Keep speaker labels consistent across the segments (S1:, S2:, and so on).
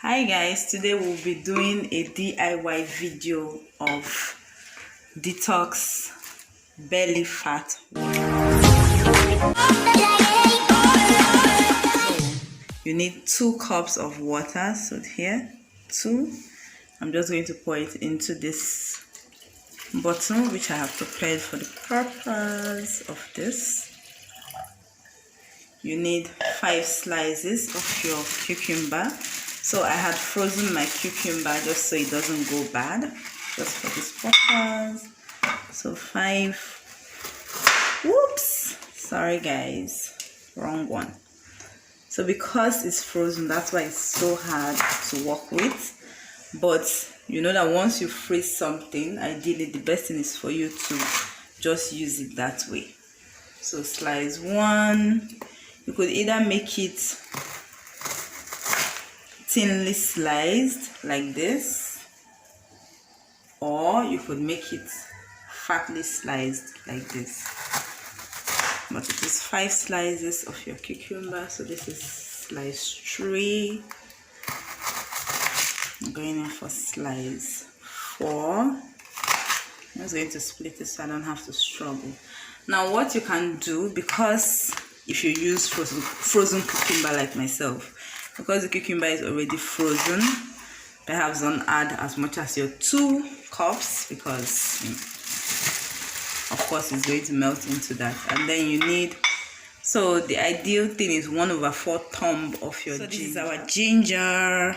S1: Hi guys, today we'll be doing a DIY video of detox belly fat water. You need 2 cups of water. So here, 2. I'm just going to pour it into this bottle which I have prepared for the purpose of this. You need 5 slices of your cucumber. So I had frozen my cucumber just so it doesn't go bad, just for this purpose. So 5. Whoops, sorry guys, wrong one. So because it's frozen, that's why it's so hard to work with. But you know that once you freeze something, ideally the best thing is for you to just use it that way. So slice 1. You could either make it thinly sliced like this, or you could make it fatly sliced like this. But it is 5 slices of your cucumber, so this is slice 3. I'm going in for slice 4. I'm just going to split it so I don't have to struggle. Now what you can do, because if you use frozen cucumber like myself, because the cucumber is already frozen, perhaps don't add as much as your 2 cups, because of course it's going to melt into that. And then you need, so the ideal thing is 1/4 thumb of your ginger. This is our ginger,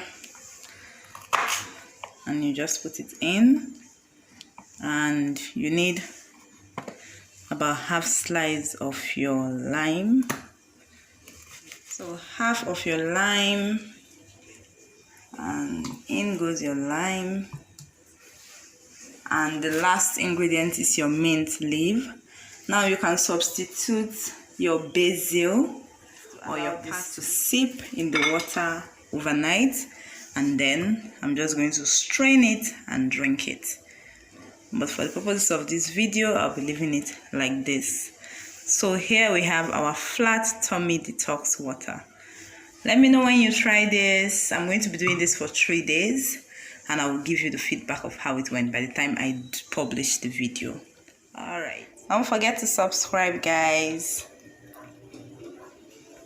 S1: and you just put it in. And you need about half slice of your lime. So half of your lime, and in goes your lime. And the last ingredient is your mint leaf. Now you can substitute your basil or your parsley to sip in the water overnight, and then I'm just going to strain it and drink it. But for the purposes of this video, I'll be leaving it like this. So here we have our flat tummy detox water. Let me know when you try this. I'm going to be doing this for 3 days, and I will give you the feedback of how it went by the time I publish the video. Alright, don't forget to subscribe guys.